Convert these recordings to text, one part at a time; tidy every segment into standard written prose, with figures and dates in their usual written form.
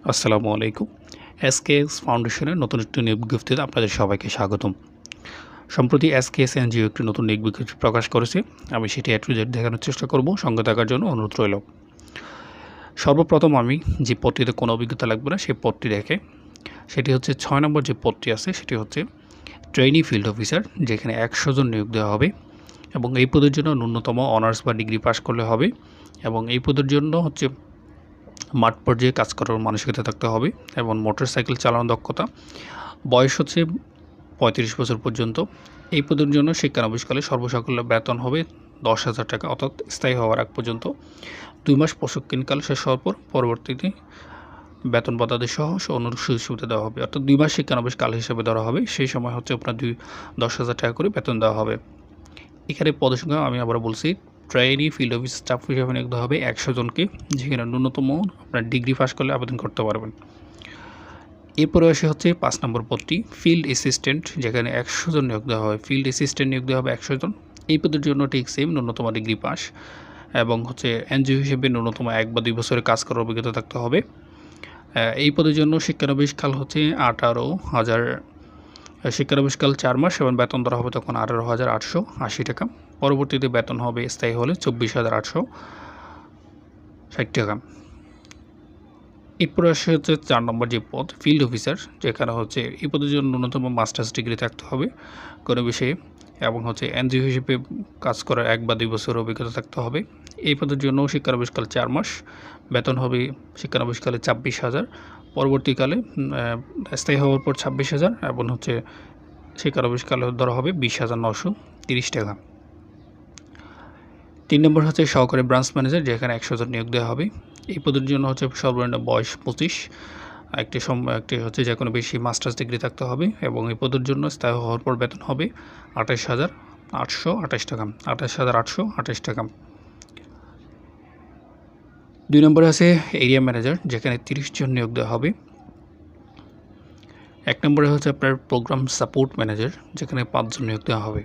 আসসালামু আলাইকুম। এসকেএস ফাউন্ডেশনের নতুন একটি নিয়োগ বিজ্ঞপ্তিতে আপনাদের সবাইকে স্বাগতম। সম্প্রতি এসকেএস এনজিও একটি নতুন নিয়োগ বিজ্ঞপ্তি প্রকাশ করেছে। আমি সেটি A to Z দেখানোর চেষ্টা করব। সঙ্গে থাকার জন্য অনুরোধ রইল। সর্বপ্রথম আমি যে পদটিতে কোনো অভিজ্ঞতা লাগবে না সেই পদটি দেখে, সেটি হচ্ছে ৬ নম্বর যে পদটি আছে সেটি হচ্ছে ট্রেইনি ফিল্ড অফিসার, যেখানে ১০০ জন নিয়োগ দেওয়া হবে এবং এই পদের জন্য ন্যূনতম অনার্স বা ডিগ্রি পাস করলে হবে এবং এই পদের জন্য হচ্ছে মাঠ পর্যায়ে কাজ করার মানসিকতা থাকতে হবে এবং মোটরসাইকেল চালানোর দক্ষতা। বয়স হচ্ছে ৩৫ বছর পর্যন্ত। এই পদের জন্য শিক্ষানবিশকালে সর্বসাকুল্য বেতন হবে ১০,০০০ টাকা, অর্থাৎ স্থায়ী হওয়ার আগ পর্যন্ত ২ মাস প্রশিক্ষণকাল শেষ হওয়ার পর পরবর্তীতে বেতন বদাদি সহ অন্য সুযোগ সুবিধা দেওয়া হবে, অর্থাৎ ২ মাস শিক্ষানবিশকাল হিসেবে ধরা হবে। সেই সময় হচ্ছে আপনার ১০,০০০ টাকা করে বেতন দেওয়া হবে। এখানে পদের সংখ্যা আমি আবার বলছি, ট্রেইনি ফিল্ড অফিস স্টাফ হিসাবে নিয়োগ দেওয়া হবে ১০০ জনকে, যেখানে ন্যূনতম আপনার ডিগ্রি পাস করলে আবেদন করতে পারবেন। এরপরে আসে হচ্ছে ৫ নম্বর পদটি ফিল্ড অ্যাসিস্ট্যান্ট, যেখানে ১০০ জন নিয়োগ দেওয়া হবে। ফিল্ড অ্যাসিস্ট্যান্ট নিয়োগ দেওয়া হবে ১০০ জন। এই পদের জন্য ঠিক সেম, ন্যূনতম ডিগ্রি পাস এবং হচ্ছে এনজিও হিসেবে ন্যূনতম ১ বা ২ বছরের কাজ করার অভিজ্ঞতা থাকতে হবে। এই পদের জন্য শিক্ষানবিশকাল হচ্ছে ১৮,০০০, শিক্ষানবিশকাল ৪ মাস এবং বেতন ধরা হবে তখন ১৮,৮৮০ টাকা। পরবর্তীতে বেতন হবে স্থায়ী হলে ২৪,৮৬০ টাকা। এরপরে আসে হচ্ছে ৪ নম্বর যে পদ ফিল্ড অফিসার, যেখানে হচ্ছে এই পদের জন্য ন্যূনতম মাস্টার্স ডিগ্রি থাকতে হবে কোনো বিষয়ে এবং হচ্ছে এনজিও হিসেবে কাজ করার ১ বা ২ বছরের অভিজ্ঞতা থাকতে হবে। এই পদের জন্য শিক্ষানবিশকাল ৪ মাস, বেতন হবে শিক্ষানবিশকালে ২৬,০০০, পরবর্তীকালে স্থায়ী হওয়ার পর ২৬,০০০ এবং হচ্ছে শিক্ষানবিশকালে ধরা হবে ২০,৯৩০ টাকা। ৩ নম্বর হচ্ছে সহকারী ব্রাঞ্চ ম্যানেজার, যেখানে ১০০ জন নিয়োগ দেওয়া হবে। এই পদের জন্য হচ্ছে সর্বনিম্ন বয়স ২৫, একটি হচ্ছে যে কোনো বেশি মাস্টার্স ডিগ্রি থাকতে হবে এবং এই পদের জন্য স্থায়ী হওয়ার পর বেতন হবে ২৮,৮২৮ টাকা। ২৮,৮২৮ টাকা। ২ নম্বরে আছে এরিয়া ম্যানেজার, যেখানে ৩০ জন নিয়োগ দেওয়া হবে। ১ নম্বরে হচ্ছে আপনার প্রোগ্রাম সাপোর্ট ম্যানেজার, যেখানে ৫ জন নিয়োগ দেওয়া হবে।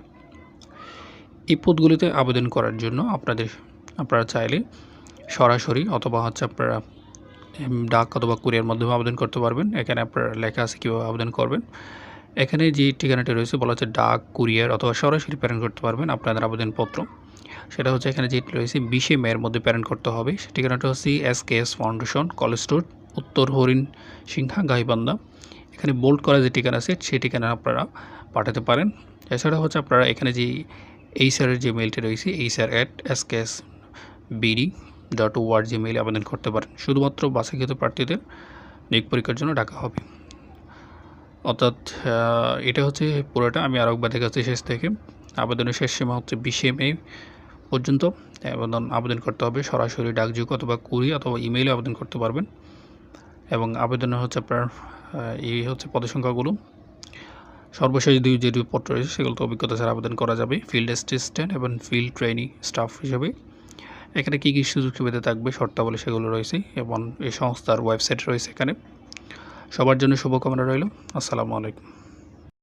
এই পদগুলিতে আবেদন করার জন্য আপনারা চাইলে সরাসরি অথবা হচ্ছে আপনারা ডাক অথবা কুরিয়ার মাধ্যমে আবেদন করতে পারবেন। এখানে আপনার লেখা আছে কীভাবে আবেদন করবেন। এখানে যে ঠিকানাটি রয়েছে বলা হচ্ছে ডাক, কুরিয়ার অথবা সরাসরি প্রেরণ করতে পারবেন আপনাদের আবেদনপত্র। সেটা হচ্ছে এখানে যেটি রয়েছে ২০ মের মধ্যে প্রেরণ করতে হবে। সে ঠিকানাটা হচ্ছে এসকেএস ফাউন্ডেশন, কলেজ রোড, উত্তর হরিণ সিংহা, গাইবান্ধা। এখানে বোল্ড করা যে ঠিকানা আছে সেই ঠিকানা আপনারা পাঠাতে পারেন। এছাড়া হচ্ছে আপনারা এখানে যে এইচআরের যে মেলটি রয়েছে HR@skesbd.org মেইলে আবেদন করতে পারেন। শুধুমাত্র বাছাইকৃত প্রার্থীদের নিয়োগ পরীক্ষার জন্য ডাকা হবে। অর্থাৎ এটা হচ্ছে পুরোটা। আমি আরেকবার দেখাচ্ছি শেষ থেকে। আবেদনের শেষ সীমা হচ্ছে ২০ মে পর্যন্ত আবেদন করতে হবে। সরাসরি ডাকযোগে অথবা কুরি অথবা ইমেইলে আবেদন করতে পারবেন এবং আবেদনের হচ্ছে আপনার এই হচ্ছে পদের সংখ্যাগুলো। সর্বশেষ যে দুই পদ রয়েছে সেগুলোতে অভিজ্ঞতা ছাড়া আবেদন করা যাবে ফিল্ড অ্যাসিস্ট্যান্ট এবং ফিল্ড ট্রেইনি স্টাফ হিসেবে। এখানে কী সুযোগ সুবিধা থাকবে, শর্তাবলী সেগুলো রয়েছে এবং এই সংস্থার ওয়েবসাইট রয়েছে এখানে। সবার জন্য শুভকামনা রইল। আসসালামু আলাইকুম।